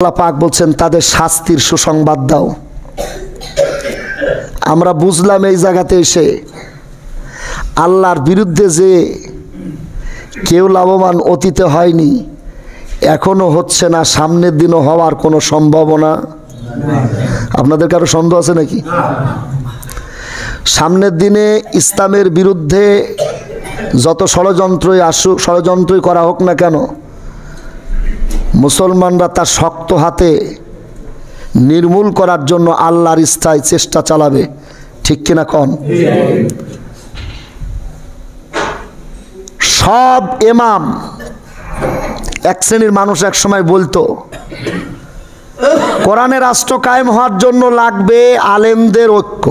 আল্লাহ পাক বলছেন তাদের শাস্তির সুসংবাদ দাও। আমরা বুঝলাম এই জায়গাতে এসে আল্লাহর বিরুদ্ধে যে কেউ লাভবান অতীতে হয়নি, এখনো হচ্ছে না, সামনের দিনও হওয়ার কোনো সম্ভাবনা। আপনাদের কারো সন্দেহ আছে নাকি? সামনের দিনে ইসলামের বিরুদ্ধে যত ষড়যন্ত্রই করা হোক না কেন, মুসলমানরা তার শক্ত হাতে নির্মূল করার জন্য আল্লাহর ইচ্ছায় চেষ্টা চালাবে। ঠিক কিনা কন? সব ইমাম, এক শ্রেণীর মানুষ এক সময় বলতো কোরআনের রাষ্ট্র কায়েম হওয়ার জন্য লাগবে আলেমদের ঐক্য।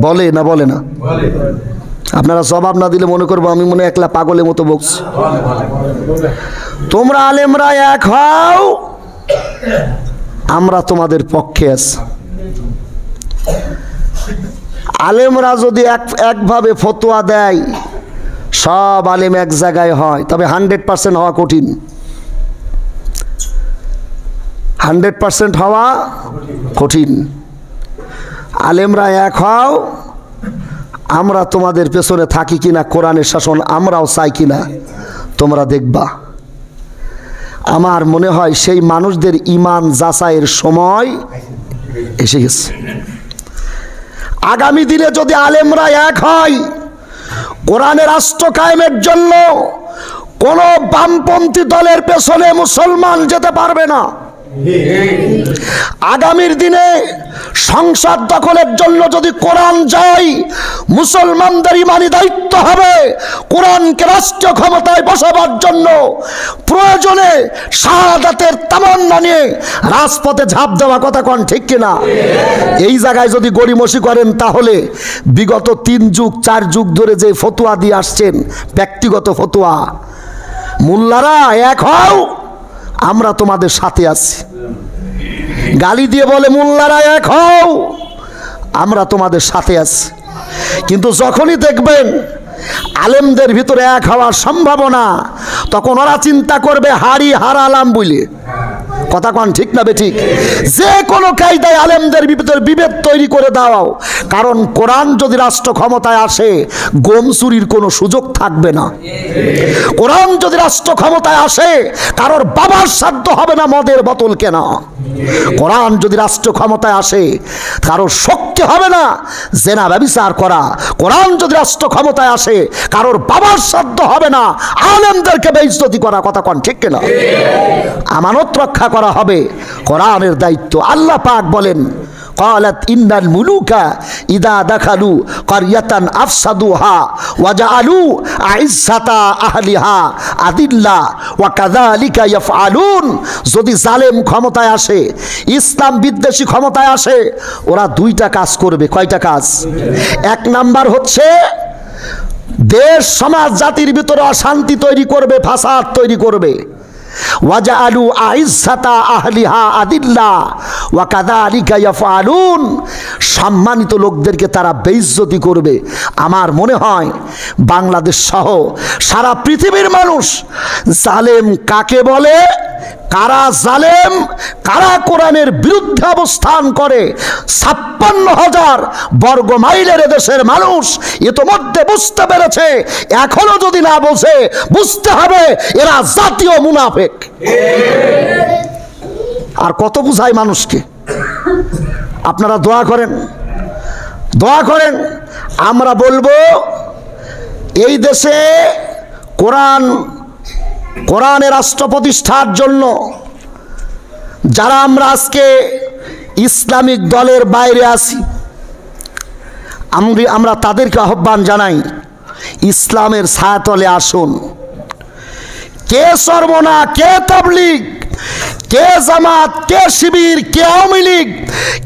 বলে না? বলে না? আপনারা জবাব না দিলে মনে করবো আমি মনে একলা পাগলের মতো বকছি। তোমরা আলেমরা এক হও, আমরা তোমাদের পক্ষে আছি। আলেমরা যদি একভাবে ফতোয়া দেয়, সব আলেম এক জায়গায় হয়, তবে 100% হওয়া কঠিন। 100% হওয়া কঠিন। আলেমরা এক হও, আমরা তোমাদের পেছনে থাকি কিনা, কোরআনের শাসন আমরাও চাই কিনা তোমরা দেখবা। আমার মনে হয় সেই মানুষদের ঈমান যাচাইয়ের সময় এসে গেছে। আগামী দিনে যদি আলেমরা এক হয়, কোরআনের রাষ্ট্র কায়েমের জন্য কোন বামপন্থী দলের পেছনে মুসলমান যেতে পারবে না। আগামীর দিনে সংসদ দখলের জন্য যদি কোরআন যায়, মুসলমানদের ইমানি দায়িত্ব হবে কোরআনকে রাষ্ট্রীয় ক্ষমতায় বসাবার জন্য প্রয়োজনে শাহাদাতের তামান্না নিয়ে রাজপথে ঝাঁপ দেওয়া। কথা কোন ঠিক কিনা? এই জায়গায় যদি গড়িমসি করেন, তাহলে বিগত 3 যুগ 4 যুগ ধরে যে ফতোয়া দিয়ে আসছেন, ব্যক্তিগত ফতোয়া, মোল্লারা এক হও, আমরা তোমাদের সাথে আছি। গালি দিয়ে বলে মোল্লারা এক হও, আমরা তোমাদের সাথে আছি। কিন্তু যখনই দেখবেন আলেমদের ভিতরে এক হওয়ার সম্ভাবনা, তখন ওরা চিন্তা করবে হাড়ি হারালাম বলে। কথা কন ঠিক না বেঠিক? যে কোনো কায়দায় আলেমদের ভিতরে বিভেদ তৈরি করে দাও, কারণ কোরআন যদি রাষ্ট্র ক্ষমতায় আসে, গম চুরির কোনো সুযোগ থাকবে না। কোরআন যদি রাষ্ট্র ক্ষমতায় আসে, কারোর বাবার সাধ্য হবে না মদের বোতল কেনা। কোরআন যদি রাষ্ট্র ক্ষমতায় আসে, কারোর শক্তি হবে না জেনা ব্যভিচার করা। কোরআন যদি রাষ্ট্র ক্ষমতায় আসে, কারোর বাবার সাধ্য হবে না আলেমদেরকে বেইজ্জতি করা। কথা কন ঠিক কিনা? আমানত রক্ষা করা হবে কোরআনের দায়িত্ব। আল্লাহ পাক বলেন, قالت إن الملوك إذا دخلوا قرية أفسدوها وجعلوا أعزة أهلها أذلة وكذلك يفعلون। যদি জালেম ক্ষমতায় আসে, ইসলাম বিদ্বেষী ক্ষমতায় আসে, ওরা 2টা কাজ করবে। কয়টা কাজ? 1 নাম্বার হচ্ছে দেশ সমাজ জাতির ভিতরে অশান্তি তৈরি করবে, ফাসাদ তৈরি করবে। ওয়াজআলু আইজ্জাতা আহলিহা আদিল্লা ওয়া কাযালিকা ইয়াফআলুন। সম্মানিত লোকদেরকে তারা বেইজ্জতি করবে। আমার মনে হয় বাংলাদেশ সহ সারা পৃথিবীর মানুষ জালেম কাকে বলে, কারা জালেম, কারা কোরআনের বিরুদ্ধে অবস্থান করে, 56,000 বর্গ মাইলের দেশের মানুষ ইতোমধ্যে বুঝতে পেরেছে। এখনো যদি না বোঝে, বুঝতে হবে এরা জাতীয় মুনাফিক। আর কত বুঝায় মানুষকে? আপনারা দোয়া করেন, দোয়া করেন। আমরা বলবো এই দেশে কোরআনের রাষ্ট্র প্রতিষ্ঠার জন্য যারা আমরা আজকে ইসলামিক দলের বাইরে আছি, আমরা তাদেরকে আহ্বান জানাই, ইসলামের ছায়াতলে আসুন। কে সরমনা, কে তাবলীগ, কে জামাত, কে শিবির, কে আওয়ামী লীগ,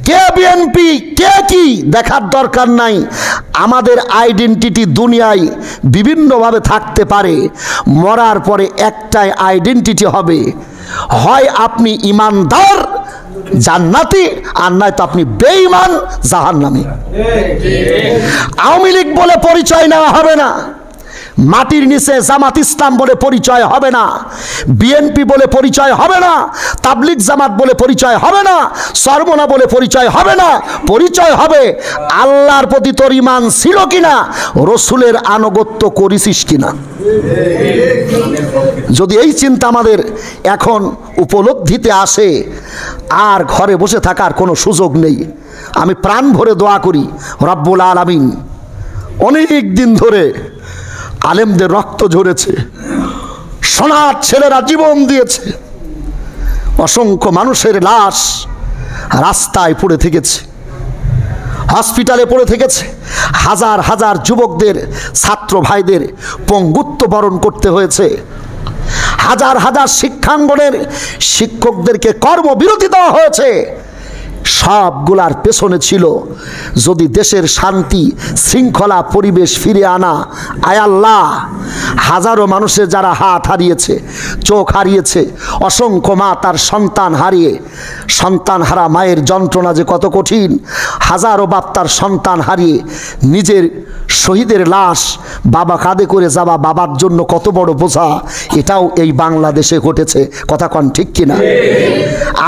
কে বিএনপি, কে কি দেখার দরকার নাই। আমাদের আইডেন্টিটি দুনিয়ায় বিভিন্নভাবে থাকতে পারে, মরার পরে একটাই আইডেন্টিটি হবে, হয় আপনি ইমানদার জান্নাতি, আর নয়তো আপনি বেঈমান জাহান্নামী। আওয়ামী লীগ বলে পরিচয় নেওয়া হবে না, মাটির নিচে জামাত ইসলাম বলে পরিচয় হবে না, বিএনপি বলে পরিচয় হবে না, তাবলিগ জামাত বলে পরিচয় হবে না, সরমনা বলে পরিচয় হবে না। পরিচয় হবে আল্লাহর প্রতি তোর ঈমান ছিল কিনা, রসুলের আনুগত্য করেছিস কিনা। যদি এই চিন্তা আমাদের এখন উপলব্ধিতে আসে, আর ঘরে বসে থাকার কোনো সুযোগ নেই। আমি প্রাণ ভরে দোয়া করি রব্বুল আলামিন, অনেক দিন ধরে আলেমদের রক্ত ঝরেছে, সোনার ছেলেরা জীবন দিয়েছে, অসংখ্য মানুষের লাশ রাস্তায় পড়ে থেকেছে, হসপিটালে পড়ে থেকেছে, হাজার হাজার যুবকদের, ছাত্র ভাইদের পঙ্গুত্ব বরণ করতে হয়েছে, হাজার হাজার শিক্ষাঙ্গনের শিক্ষকদেরকে কর্মবিরতি দেওয়া হয়েছে। সবগুলার পেছনে ছিল যদি দেশের শান্তি শৃঙ্খলা পরিবেশ ফিরে আনা। আয় আল্লাহ, হাজারো মানুষের যারা হাত হারিয়েছে, চোখ হারিয়েছে, অসংখ্য মা তার সন্তান হারিয়ে, সন্তান হারা মায়ের যন্ত্রণা যে কত কঠিন, হাজারো বাপ তার সন্তান হারিয়ে নিজের শহীদের লাশ বাবা কাঁধে করে যাওয়া বাবার জন্য কত বড় বোঝা, এটাও এই বাংলাদেশে ঘটেছে। কথা কন ঠিক কিনা?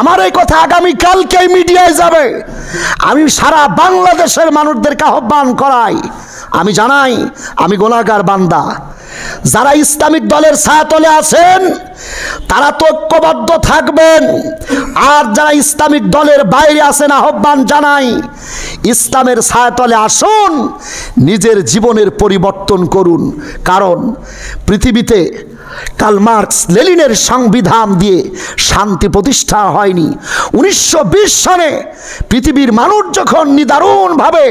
আমার এই কথা আগামীকালকে মিডিয়ায় যাবে। আমি সারা বাংলাদেশের মানুষদেরকে আহ্বান করাই, আমি জানাই আমি গুনাহগার বান্দা। যারা ইসলামিক দলের ছায়াতলে আছেন তারা তো ঐক্যবদ্ধ থাকবেন, আর যারা ইসলামিক দলের বাইরে আছেন আহ্বান জানাই ইসলামের ছায়াতলে আসুন, নিজের জীবনের পরিবর্তন করুন। কারণ পৃথিবীতে কার্ল মার্কস লেনিনের সংবিধান দিয়ে শান্তি প্রতিষ্ঠা হয়নি। 1920 সালে পৃথিবীর মানুষ যখন নিদারুণভাবে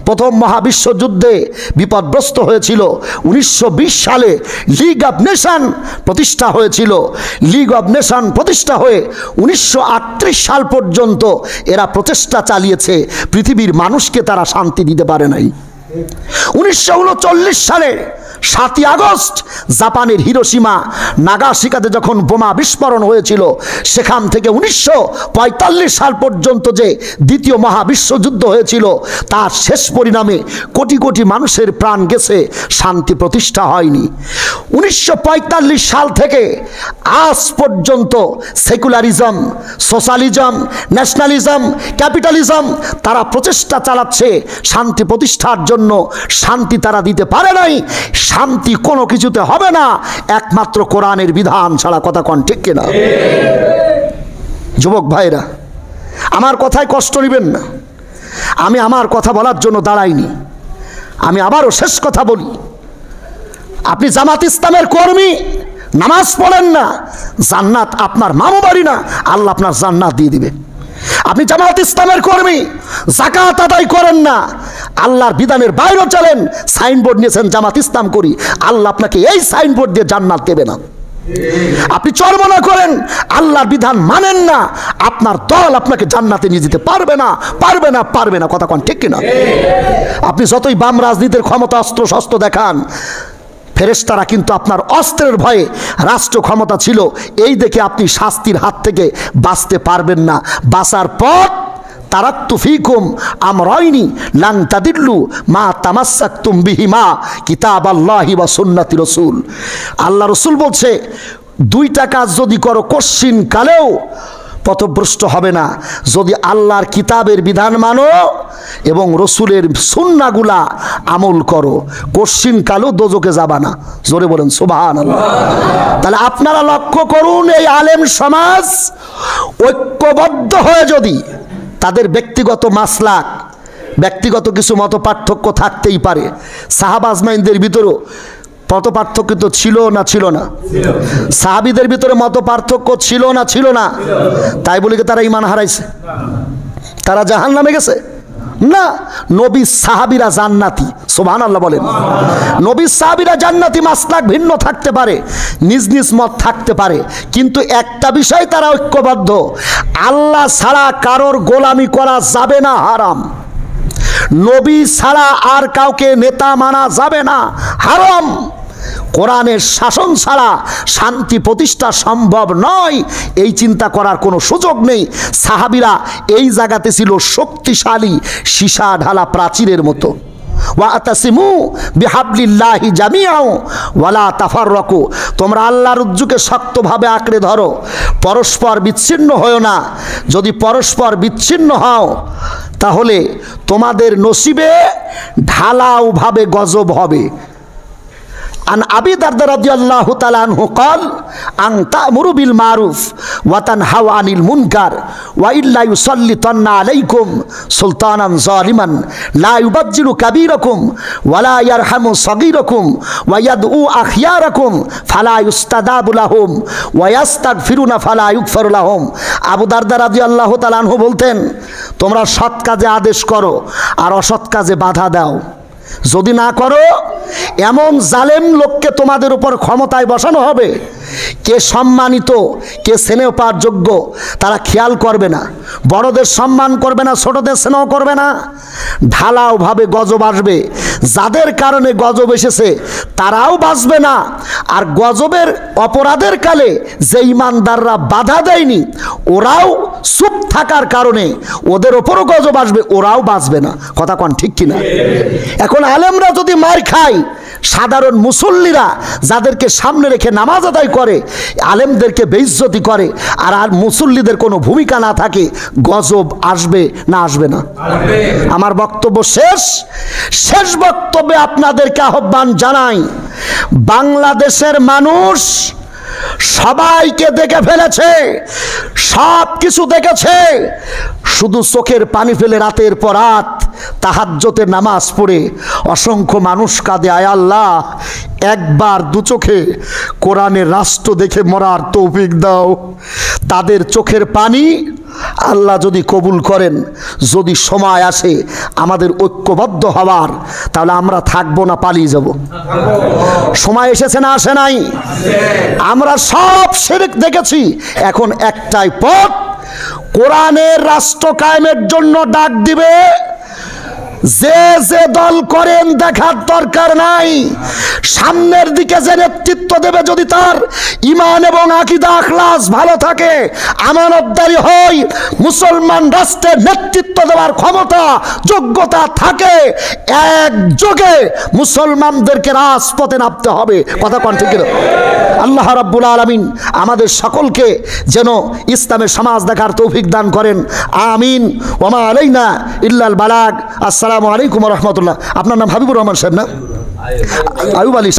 প্রথম মহাবিশ্বযুদ্ধে বিপদগ্রস্ত হয়েছিল, 1920 সালে লিগ অব নেশন প্রতিষ্ঠা হয়েছিল। লিগ অব নেশন প্রতিষ্ঠা হয়ে 1938 সাল পর্যন্ত এরা প্রচেষ্টা চালিয়েছে, পৃথিবীর মানুষকে তারা শান্তি দিতে পারে নাই। 1939 সালে 7ই আগস্ট জাপানের হিরোশিমা নাগাসাকিতে যখন বোমা বিস্ফোরণ হয়েছিল, সেখান থেকে 1945 সাল পর্যন্ত যে দ্বিতীয় মহাবিশ্বযুদ্ধ হয়েছিল, তার শেষ পরিণামে কোটি কোটি মানুষের প্রাণ গেছে, শান্তি প্রতিষ্ঠা হয়নি। 1945 সাল থেকে আজ পর্যন্ত সেকুলারিজম, সোশ্যালিজম, ন্যাশনালিজম, ক্যাপিটালিজম তারা প্রচেষ্টা চালাচ্ছে শান্তি প্রতিষ্ঠার জন্য। শান্তি তারা দিতে পারে নাই। শান্তি কোনো কিছুতে হবে না একমাত্র কোরআনের বিধান ছাড়া। কথা কন ঠিক কিনা? যুবক ভাইরা, আমার কথায় কষ্ট নেবেন না। আমি আমার কথা বলার জন্য দাঁড়াইনি। আমি আবারও শেষ কথা বলি, আপনি জামাত ইসলামের কর্মী, নামাজ পড়েন না, জান্নাত আপনার মামু বাড়ি না, আল্লাহ আপনার জান্নাত দিয়ে দিবে। আপনি জামাত ইসলামের কর্মী, যাকাত আদায় করেন না, আল্লাহর বিধানের বাইরে চলেন, সাইনবোর্ড নিয়েছেন জামাত ইসলাম করি, আল্লাহ আপনাকে এই সাইনবোর্ড দিয়ে জান্নাত দেবে না। আপনি চরমনা করেন, আল্লাহর বিধান মানেন না, আপনার দল আপনাকে জান্নাতে নিয়ে যেতে পারবে না, পারবে না, পারবে না। কথা কন ঠিক কিনা? আপনি যতই বাম রাজনীতির ক্ষমতা অস্ত্র শস্ত্র দেখান, ফেরেশতারা কিন্তু আপনার অস্ত্রের ভয়ে রাষ্ট্র ক্ষমতা ছিল, এই দেখে আপনি শাস্তির হাত থেকে বাঁচতে পারবেন না। বাঁচার পথ তারাক্তু ফিকুম আমরাইনি লান তাদিল্লু মা তামাসসাকতুম বিহিমা কিতাবাল্লাহি ওয়া সুন্নাতি রাসূল। আল্লাহ রাসূল বলছে, দুইটা কাজ যদি করো কশ্চিন কালেও পথভ্রষ্ট হবে না, যদি আল্লাহর কিতাবের বিধান মানো এবং রসুলের সুন্নাগুলা আমল করো, কশ্চিন কালেও দোজকে যাবা না। জোরে বলেন সুবহানাল্লাহ। তাহলে আপনারা লক্ষ্য করুন, এই আলেম সমাজ ঐক্যবদ্ধ হয়ে যদি তাদের ব্যক্তিগত মাসলাক, ব্যক্তিগত কিছু মত পার্থক্য থাকতেই পারে, সাহাবা আজমাইনদের ভিতরেও মত পার্থক্য তো ছিল না, ছিল না? সাহাবীদের ভিতরে মত পার্থক্য ছিল না, ছিল না? তাই বলে কি তারা ঈমান হারাইছে? তারা জাহান্নামে গেছে? না, নবী সাহাবীরা জান্নাতি। সুবহানাল্লাহ বলেন। নবী সাহাবীরা জান্নাতি, মাসলাক ভিন্ন থাকতে পারে, নিজ নিজ মত থাকতে পারে, কিন্তু একটা বিষয় তারা ঐক্যবদ্ধ, আল্লাহ ছাড়া কারোর গোলামি করা যাবে না, হারাম। নবী ছাড়া আর কাউকে নেতা মানা যাবে না, হারাম। কোরআনের শাসন ছাড়া শান্তি প্রতিষ্ঠা সম্ভব নয়, এই চিন্তা করার কোনো সুযোগ নেই। সাহাবীরা এই জায়গাতে ছিল শক্তিশালী সীসা ঢালা প্রাচীরের মতো। ওয়াতাসিমু বিহাবলিল্লাহি জামিআও ওয়ালা তাফাররাকু, তোমরা আল্লাহর রজ্জুকে শক্তভাবে আঁকড়ে ধরো, পরস্পর বিচ্ছিন্ন হও না। যদি পরস্পর বিচ্ছিন্ন হও তাহলে তোমাদের নসিবে ঢালাওভাবে গজব হবে। আন আবি দারদা রাদিয়াল্লাহু তাআলা আনহু قال আন তা'মুরু বিল মারুফ ওয়া তানহাউ আনিল মুনকার ওয়া ইল্লা ইউসাল্লিতান্না আলাইকুম সুলতানান যালিমান লা ইউবাজ্জিলু কাবীরাকুম ওয়া লা ইয়ারহামু সাগীরাকুম ওয়া ইয়াদউ আখিয়ারাকুম ফালা ইউস্তাদাবু লাহুম ওয়া ইয়াস্তাগফিরুনা ফালা ইউগফারু লাহুম। আবু দারদা রাদিয়াল্লাহু তাআলা আনহু বলতেন, তোমরা সৎ কাজে আদেশ করো আর অসৎ কাজে বাধা দাও। যদি না করো এমন জালেম লোককে তোমাদের উপর ক্ষমতায় বসানো হবে, কে সম্মানিত কে স্নেহ পাওয়ার যোগ্য তারা খেয়াল করবে না, বড়দের সম্মান করবে না, ছোটদের স্নেহ করবে না। ঢালাওভাবে গজব আসবে, যাদের কারণে গজব এসেছে তারাও বাঁচবে না, আর গজবের অপরাধের কালে যে ইমানদাররা বাধা দেয়নি ওরাও চুপ থাকার কারণে ওদের ওপরও গজব আসবে, ওরাও বাঁচবে না। কথা কোন ঠিক কিনা? এখন আলেমরা যদি মার খায়, সাধারণ মুসল্লিরা যাদেরকে সামনে রেখে নামাজ আদায় করে আলেমদেরকে বেইজ্জতি করে, আর মুসল্লিদের কোনো ভূমিকা না থাকে, গজব আসবে না আসবে না? আমার বক্তব্য শেষ বক্তব্যে আপনাদেরকে আহ্বান জানাই, বাংলাদেশের মানুষ সবাইকে দেখে ফেলেছে, সব কিছু দেখেছে, শুধু চোখের পানি ফেলে রাতের পর রাত তাহাজ্জুদের নামাজ পড়ে অসংখ্য মানুষ কাঁদে, আয় আল্লাহ একবার দু চোখে কোরআনের রাষ্ট্র দেখে মরার তৌফিক দাও। তাদের চোখের পানি আল্লাহ যদি কবুল করেন, যদি সময় আসে আমাদের ঐক্যবদ্ধ হওয়ার, তাহলে আমরা থাকবো না পালিয়ে যাব। সময় এসেছে না আসে নাই? আমরা সব শিরক দেখেছি, এখন একটাই পথ, কোরআনের রাষ্ট্র কায়েমের জন্য ডাক দিবে। যে যে দল করেন দেখার দরকার নাই, সামনের দিকে যে নেতৃত্ব দেবে যদি তার ঈমান এবং আকীদা ইখলাস ভালো থাকে, আমানতদারি হয়, মুসলমান রাষ্ট্রের নেতৃত্ব দেওয়ার ক্ষমতা যোগ্যতা থাকে, একযোগে মুসলমানদেরকে রাজপথে নামতে হবে। কথা কোন ঠিক না? আল্লাহ রাব্বুল আলামিন আমাদের সকলকে যেন ইসলামের সমাজ দেখার তৌফিক দান করেন, আমিন। ওমা আলাইনা ইল্লাল বালাগ। আসসালামু আলাইকুম ওয়া রাহমাতুল্লাহ। আপনার নাম হাবিবুর রহমান সাহেব না? আয়ুব আলী।